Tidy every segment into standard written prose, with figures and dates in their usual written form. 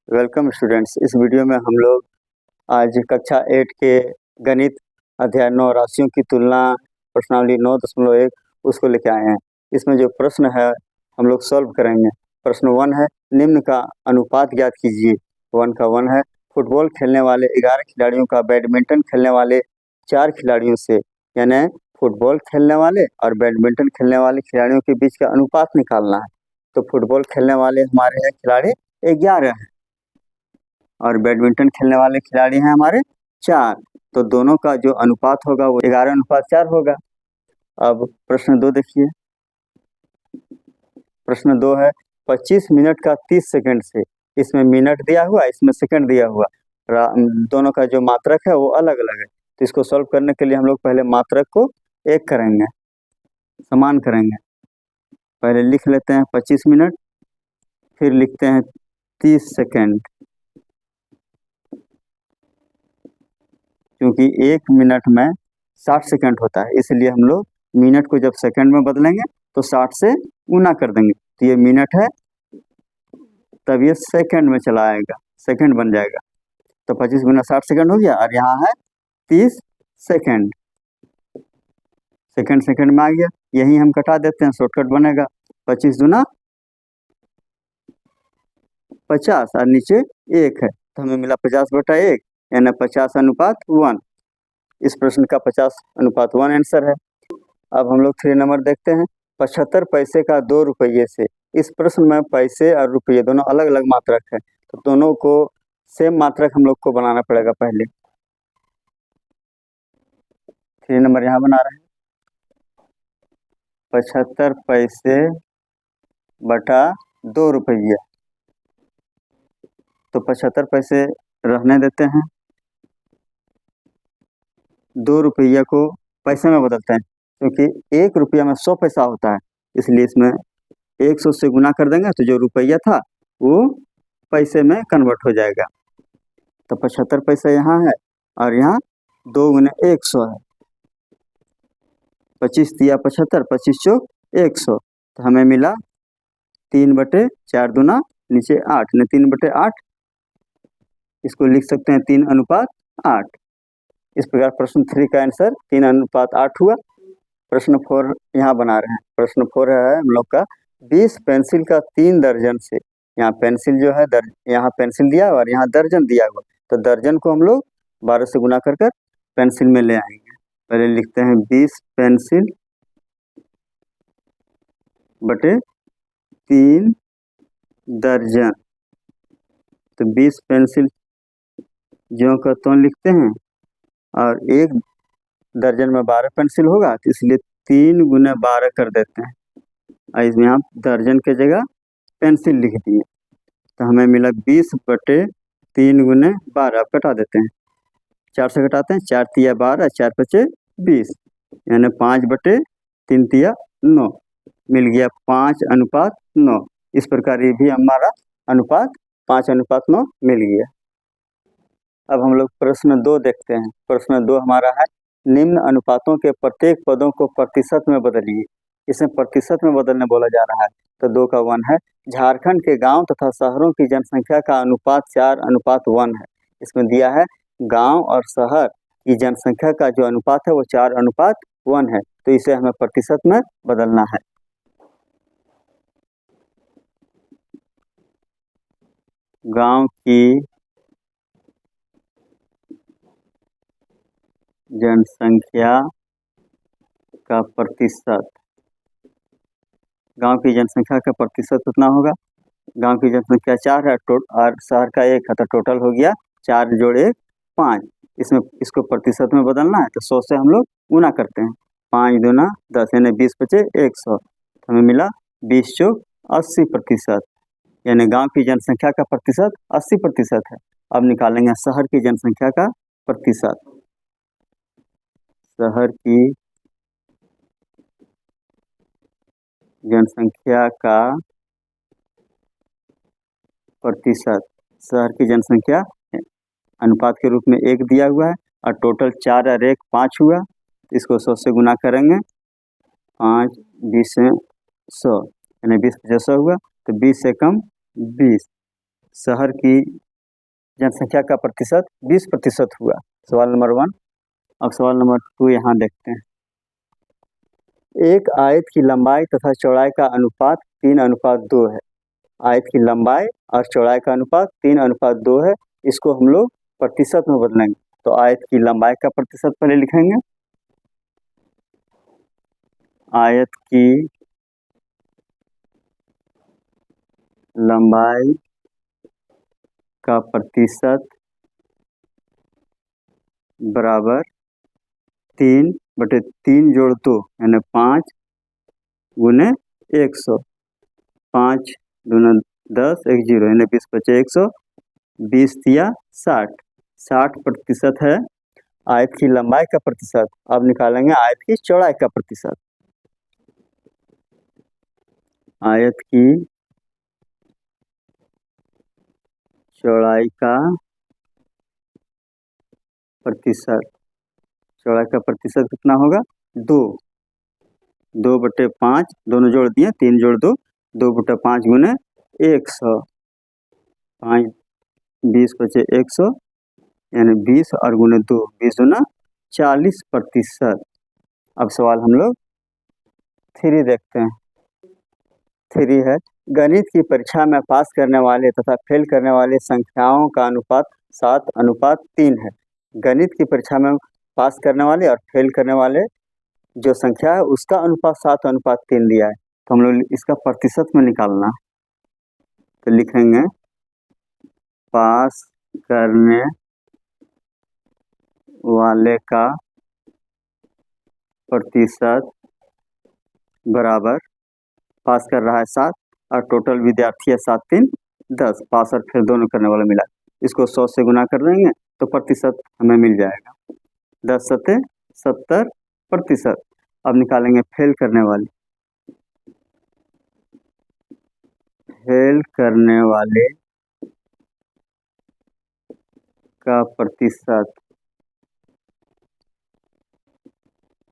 Welcome students. इस video में हम लोग आज कक्षा 8 के गणित अध्याय 9 राशियों की तुलना प्रश्नावली 9.1 उसको लेके आए हैं। इसमें जो प्रश्न है हम लोग सॉल्व करेंगे। प्रश्न 1 है, निम्न का अनुपात ज्ञात कीजिए। 1 का 1 है, फुटबॉल खेलने वाले 11 खिलाड़ियों का बैडमिंटन खेलने वाले 4 खिलाड़ियों से, यानी फुटबॉल खेलने वाले और बैडमिंटन खेलने वाले खिलाड़ियों के बीच का अनुपात निकालना है। तो फुटबॉल खेलने वाले हमारे हैं खिलाड़ी 11 हैं और बैडमिंटन खेलने वाले खिलाड़ी हैं हमारे 4, तो दोनों का जो अनुपात होगा वो 11:4 होगा। अब प्रश्न 2 देखिए। प्रश्न 2 है, 25 मिनट का 30 सेकंड से, इसमें मिनट दिया हुआ, इसमें सेकंड दिया हुआ, दोनों का जो मात्रक है वो अलग अलग है। तो इसको सॉल्व करने के लिए हम लोग पहले मात्रक को एक करेंगे, समान करेंगे। पहले लिख लेते हैं 25 मिनट, फिर लिखते हैं 30 सेकंड, क्योंकि 1 मिनट में 60 सेकंड होता है, इसलिए हम लोग मिनट को जब सेकंड में बदलेंगे तो 60 से गुना कर देंगे। तो ये मिनट है, तब ये सेकंड में चला आएगा, सेकंड बन जाएगा। तो 25 गुना 60 सेकंड हो गया, और यहाँ है 30 सेकंड, सेकंड सेकंड में आ गया। यही हम कटा देते हैं, शॉर्टकट बनेगा। 25 दूना 50 और नीचे 1 है, तो हमें मिला 50/1, यानी 50:1। इस प्रश्न का 50:1 आंसर है। अब हम लोग 3 नंबर देखते हैं, 75 पैसे का 2 रुपये से। इस प्रश्न में पैसे और रुपये दोनों अलग अलग मात्रक है, तो दोनों को सेम मात्रक हम लोग को बनाना पड़ेगा। पहले 3 नंबर यहाँ बना रहे हैं, 75 पैसे बटा 2 रुपये। तो 75 पैसे रहने देते हैं, 2 रुपये को पैसे में बदलते हैं, क्योंकि 1 रुपया में 100 पैसा होता है, इसलिए इसमें 100 से गुना कर देंगे तो जो रुपया था वो पैसे में कन्वर्ट हो जाएगा। तो 75 पैसे यहाँ है और यहाँ 2 गुने 100 है। 25 दिया 75, 25 चौक 100, तो हमें मिला 3/4 दूना नीचे 8, ने 3/8, इसको लिख सकते हैं 3:8। इस प्रकार प्रश्न 3 का आंसर 3:8 हुआ। प्रश्न 4 यहाँ बना रहे हैं। प्रश्न 4 है हम लोग का, 20 पेंसिल का 3 दर्जन से। यहाँ पेंसिल जो है यहाँ पेंसिल दिया हुआ और यहाँ दर्जन दिया हुआ, तो दर्जन को हम लोग 12 से गुना कर कर पेंसिल में ले आएंगे। पहले लिखते हैं 20 पेंसिल बटे 3 दर्जन। तो 20 पेंसिल ज्यों का त्यों लिखते हैं, और 1 दर्जन में 12 पेंसिल होगा, तो इसलिए 3 गुने 12 कर देते हैं, और इसमें आप दर्जन के जगह पेंसिल लिख दिए। तो हमें मिला 20/3 गुने 12। कटा देते हैं, 4 से घटाते हैं, 4 तिया 12, 4 पचे 20, यानी 5/3 तिया 9, मिल गया 5:9। इस प्रकार ये भी हमारा अनुपात 5:9 मिल गया। अब हम लोग प्रश्न 2 देखते हैं। प्रश्न 2 हमारा है, निम्न अनुपातों के प्रत्येक पदों को प्रतिशत में बदलिए। इसमें प्रतिशत में बदलने बोला जा रहा है। तो 2 का 1 है, झारखंड के गांव तथा शहरों की जनसंख्या का अनुपात 4:1 है। इसमें दिया है गांव और शहर की जनसंख्या का जो अनुपात है वो 4:1 है, तो इसे हमें प्रतिशत में बदलना है। गांव की जनसंख्या का प्रतिशत, गांव की जनसंख्या का प्रतिशत कितना होगा? गांव की जनसंख्या 4 है और शहर का 1 है, तो टोटल हो गया 4 जोड़ 1 5। इसमें इसको प्रतिशत में बदलना है, तो 100 से हम लोग गुना करते हैं। 5 दूना 10, यानी 20 बचे 100, तो हमें मिला 20 चौक 80%, यानी गांव की जनसंख्या का प्रतिशत 80% है। अब निकालेंगे शहर की जनसंख्या का प्रतिशत। शहर की जनसंख्या का प्रतिशत, शहर की जनसंख्या अनुपात के रूप में 1 दिया हुआ है, और टोटल 4 और 1 5 हुआ, इसको 100 से गुना करेंगे। 5 20 100, यानी 20 50 हुआ, तो 20 से कम 20, शहर की जनसंख्या का प्रतिशत 20% हुआ। सवाल नंबर 1। अब सवाल नंबर 2 यहाँ देखते हैं। एक आयत की लंबाई तथा चौड़ाई का अनुपात 3:2 है। आयत की लंबाई और चौड़ाई का अनुपात 3:2 है। इसको हम लोग प्रतिशत में बदलेंगे। तो आयत की लंबाई का प्रतिशत पहले लिखेंगे। आयत की लंबाई का प्रतिशत बराबर 3/3 जोड़ 2 यानी 5 गुने 100। 5 दूना 10, 1 0 यानी 20 बचे 100। 20 दिया 60। 60% है आयत की लंबाई का प्रतिशत। अब निकालेंगे आयत की चौड़ाई का प्रतिशत। आयत की चौड़ाई का प्रतिशत। चौड़ाई का प्रतिशत कितना होगा? 2। 2/5 दोनों जोड़ दिए, 3 जोड़ 2, 2/5 गुने 100। 5 20 बचे 100 यानी 20 और गुने 2, 20 गुना 40%। अब सवाल हम लोग 3 देखते हैं। 3 है, गणित की परीक्षा में पास करने वाले तथा फेल करने वाले संख्याओं का अनुपात 7:3 है। गणित की परीक्षा में पास करने वाले और फेल करने वाले जो संख्या है उसका अनुपात 7:3 दिया है। तो हम लोग इसका प्रतिशत में निकालना। तो लिखेंगे पास करने वाले का प्रतिशत बराबर, पास कर रहा है 7 और टोटल विद्यार्थी है 7 3 10। पास और फेल दोनों करने वाला मिला, इसको 100 से गुना कर देंगे तो प्रतिशत हमें मिल जाएगा। 10 7 70%। अब निकालेंगे फेल करने वाले। फेल करने वाले का प्रतिशत।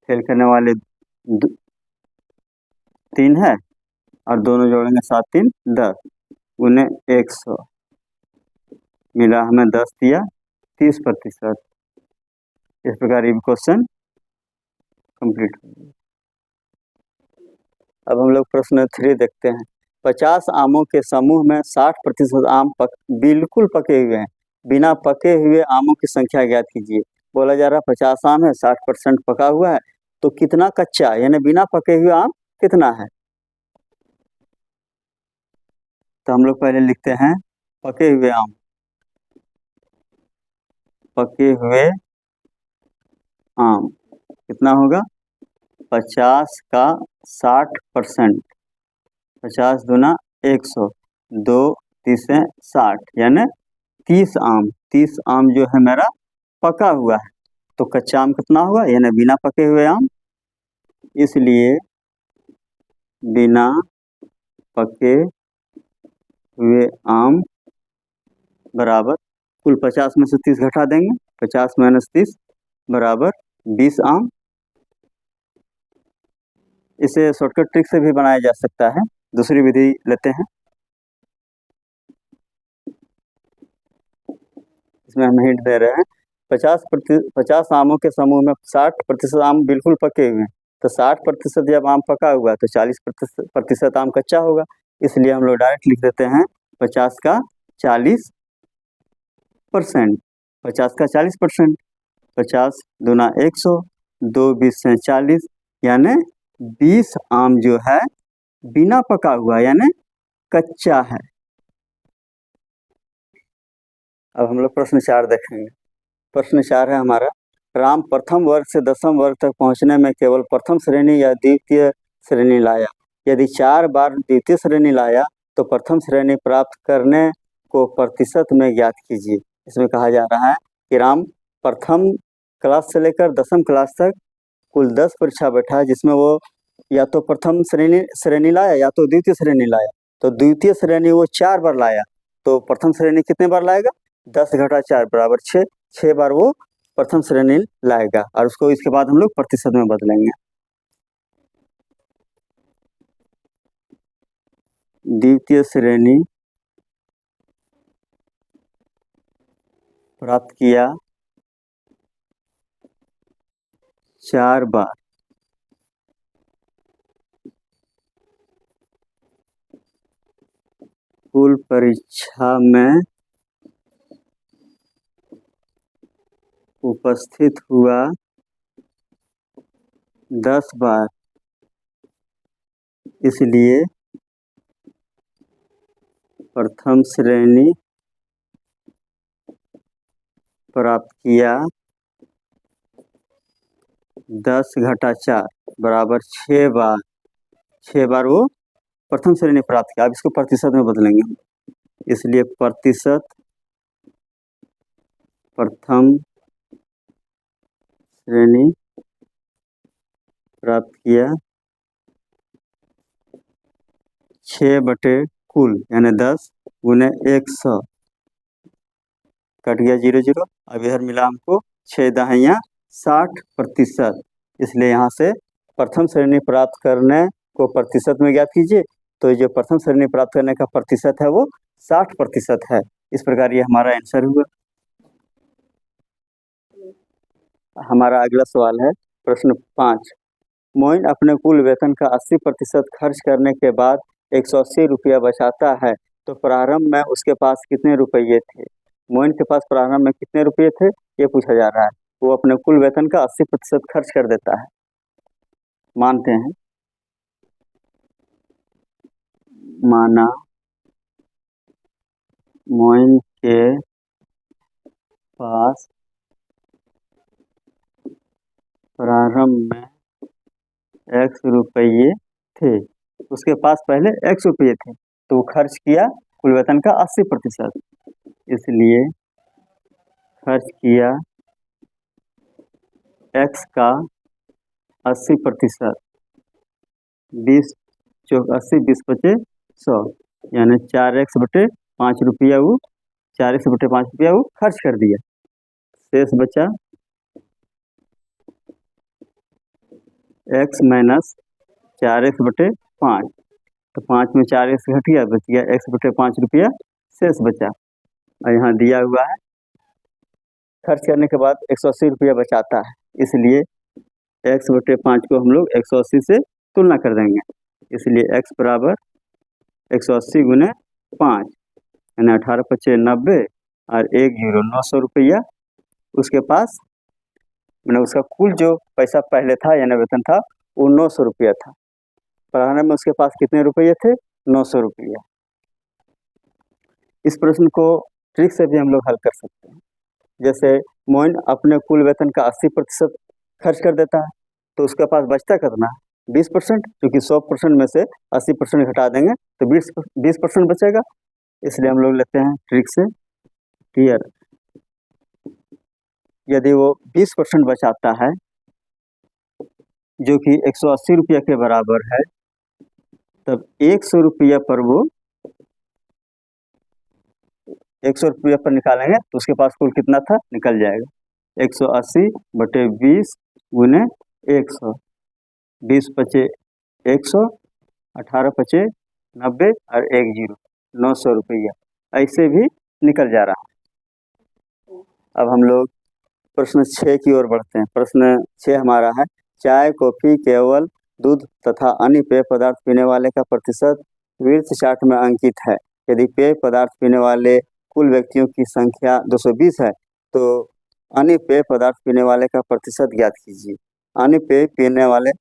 फेल करने वाले 3 है और दोनों जोड़ेंगे 7 3 10 गुने 100 मिला हमें 10 दिया 30%। इस प्रकार ये क्वेश्चन कंप्लीट हो गया। अब हम लोग प्रश्न 3 देखते हैं। 50 आमों के समूह में 60% आम बिल्कुल पके हुए हैं। बिना पके हुए आमों की संख्या ज्ञात कीजिए। बोला जा रहा 50 आम है, 60% पका हुआ है, तो कितना कच्चा यानी बिना पके हुए आम कितना है? तो हम लोग पहले लिखते हैं पके हुए आम। पके हुए आम कितना होगा? 50 का 60%। 50 दूना 100, 2 3 60 यानी 30 आम। 30 आम जो है मेरा पका हुआ है। तो कच्चा आम कितना होगा? यानी बिना पके हुए आम। इसलिए बिना पके हुए आम बराबर कुल 50 में से 30 घटा देंगे। 50 - 30 बराबर 20 आम। इसे शॉर्टकट ट्रिक से भी बनाया जा सकता है। दूसरी विधि लेते हैं। इसमें हम हिंट दे रहे हैं 50 आमों के समूह में 60% आम बिल्कुल पके हुए हैं। तो 60% जब आम पका हुआ है तो 40% आम कच्चा होगा। इसलिए हम लोग डायरेक्ट लिख देते हैं 50 का 40%। 50 का 40%। 50 दूना 100, 2 20 से 40 यानी 20 आम जो है बिना पका हुआ यानी कच्चा है। अब हम लोग प्रश्न 4 देखेंगे। प्रश्न 4 है हमारा, राम प्रथम वर्ग से 10वीं वर्ग तक पहुंचने में केवल प्रथम श्रेणी या द्वितीय श्रेणी लाया। यदि 4 बार द्वितीय श्रेणी लाया तो प्रथम श्रेणी प्राप्त करने को प्रतिशत में ज्ञात कीजिए। इसमें कहा जा रहा है कि राम प्रथम क्लास से लेकर 10वीं क्लास तक कुल 10 परीक्षा बैठा है, जिसमें वो या तो प्रथम श्रेणी लाया या तो द्वितीय श्रेणी लाया। तो द्वितीय श्रेणी वो 4 बार लाया, तो प्रथम श्रेणी कितने बार लाएगा? 10 घटा 4 बराबर 6। 6 बार वो प्रथम श्रेणी लाएगा और उसको इसके बाद हम लोग प्रतिशत में बदलेंगे। द्वितीय श्रेणी प्राप्त किया 4 बार। कुल परीक्षा में उपस्थित हुआ 10 बार, इसलिए प्रथम श्रेणी प्राप्त किया 10 घटा 4 बराबर 6 बार। 6 बार वो प्रथम श्रेणी प्राप्त किया। अब इसको प्रतिशत में बदलेंगे, इसलिए प्रतिशत प्रथम श्रेणी प्राप्त किया 6 बटे कुल यानी 10 गुने 100 कट गया 0 0। अब इधर मिला हमको 6 दहाइयाँ 60%, इसलिए यहाँ से प्रथम श्रेणी प्राप्त करने को प्रतिशत में ज्ञात कीजिए। तो जो प्रथम श्रेणी प्राप्त करने का प्रतिशत है वो 60% है। इस प्रकार ये हमारा आंसर हुआ। हमारा अगला सवाल है प्रश्न 5। मोइन अपने कुल वेतन का 80% खर्च करने के बाद 180 रुपया बचाता है, तो प्रारंभ में उसके पास कितने रुपये थे? मोइन के पास प्रारंभ में कितने रुपये थे ये पूछा जा रहा है। वो अपने कुल वेतन का 80% खर्च कर देता है। मानते हैं, माना मोइन के पास प्रारंभ में x रुपये थे, उसके पास पहले x रुपये थे, तो वो खर्च किया कुल वेतन का 80%, इसलिए खर्च किया x का 80%। 20 चौक 80 20 बचे 100 यानी 4x बटे 5 रुपया वो 4x बटे 5 रुपया वो खर्च कर दिया। शेष बचा x माइनस 4x बटे 5, तो 5 में 4x घट गया, बच गया x बटे 5 रुपया शेष बचा। और यहाँ दिया हुआ है खर्च करने के बाद 180 रुपया बचाता है, इसलिए x बटे 5 को हम लोग 180 से तुलना कर देंगे, इसलिए x बराबर 180 गुने 5 यानी 18 पचे 90 और 1 0 900 रुपया उसके पास, मैंने उसका कुल जो पैसा पहले था यानी वेतन था वो 900 रुपया था। प्रारंभ में उसके पास कितने रुपये थे? 900 रुपया। इस प्रश्न को ट्रिक से भी हम लोग हल कर सकते हैं। जैसे मोइन अपने कुल वेतन का 80% खर्च कर देता है, तो उसके पास बचता कितना? 20%, क्योंकि 100% में से 80% घटा देंगे तो 20% बचेगा, इसलिए हम लोग लेते हैं ट्रिक से क्लियर। यदि वो 20% बचाता है जो कि 180 रुपया के बराबर है, तब 100 रुपया पर वो 100 रुपया पर निकालेंगे तो उसके पास कुल कितना था निकल जाएगा। 180 बटे 20 गुने 100, 20 पचे 100, 18 पचे 90 और 1 0 900 रुपया, ऐसे भी निकल जा रहा है। अब हम लोग प्रश्न 6 की ओर बढ़ते हैं। प्रश्न 6 हमारा है, चाय कॉफी केवल दूध तथा अन्य पेय पदार्थ पीने वाले का प्रतिशत वृत्त चार्ट में अंकित है। यदि पेय पदार्थ पीने वाले कुल व्यक्तियों की संख्या 220 है, तो अन्य पेय पदार्थ पीने वाले का प्रतिशत ज्ञात कीजिए। अन्य पेय पीने वाले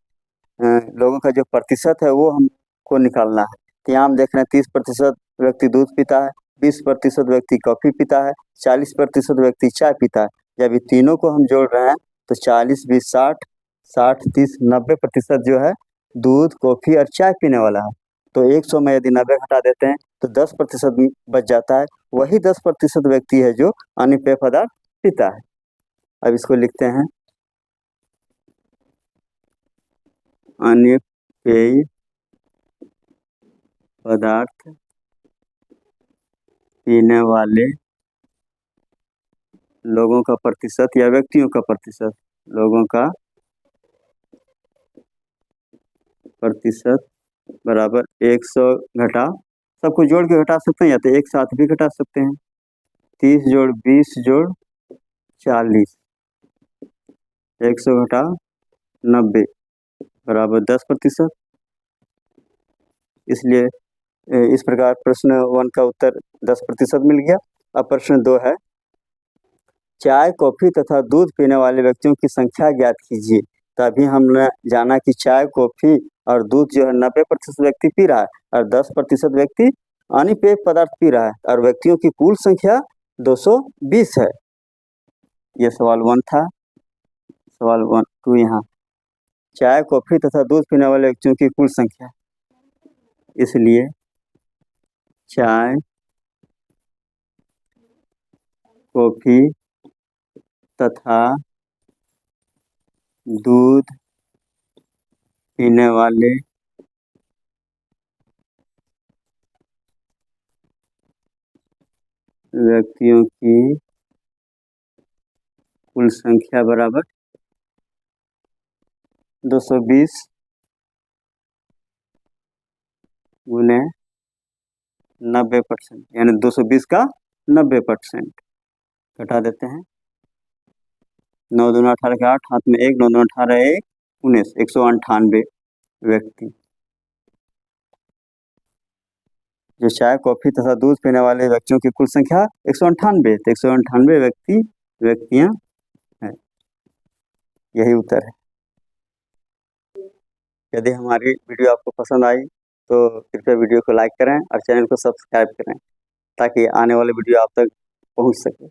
लोगों का जो प्रतिशत है वो हमको निकालना है। तो यहाँ हम देख रहे हैं 30% व्यक्ति दूध पीता है, 20% व्यक्ति कॉफ़ी पीता है, 40% व्यक्ति चाय पीता है। जब ये तीनों को हम जोड़ रहे हैं तो 40 20 60 60 30 90% जो है दूध कॉफ़ी और चाय पीने वाला है। तो 100 में यदि 90 घटा देते हैं तो 10% बच जाता है। वही 10% व्यक्ति है जो अन्य पेय पदार्थ पीता है। अब इसको लिखते हैं, अन्य पेय पदार्थ पीने वाले लोगों का प्रतिशत या व्यक्तियों का प्रतिशत, लोगों का प्रतिशत बराबर 100 घटा, सबको जोड़ के घटा सकते हैं या तो एक साथ भी घटा सकते हैं। 30 जोड़ 20 जोड़ 40, 100 घटाओ 90 बराबर 10%। इसलिए इस प्रकार प्रश्न 1 का उत्तर 10% मिल गया। अब प्रश्न 2 है, चाय कॉफी तथा दूध पीने वाले व्यक्तियों की संख्या ज्ञात कीजिए। तभी हमने जाना कि चाय कॉफी और दूध जो है 90% व्यक्ति पी रहा है और 10% व्यक्ति अन्य पेय पदार्थ पी रहा है और व्यक्तियों की कुल संख्या 220 है। यह सवाल 1 था। सवाल 2 यहाँ, चाय कॉफी तथा दूध पीने वाले व्यक्तियों की कुल संख्या, इसलिए चाय कॉफी तथा दूध पीने वाले व्यक्तियों की कुल संख्या बराबर 220 गुने 90%, यानी 220 का 90%। घटा देते हैं। 9 दूना 18 के 8, हाथ में 1, 9 दूना 18 1 19, 198 व्यक्ति जो चाय कॉफी तथा दूध पीने वाले व्यक्तियों की कुल संख्या 198, तो 198 व्यक्तियां हैं। यही उत्तर है। यदि हमारी वीडियो आपको पसंद आई तो कृपया वीडियो को लाइक करें और चैनल को सब्सक्राइब करें ताकि आने वाले वीडियो आप तक पहुंच सके।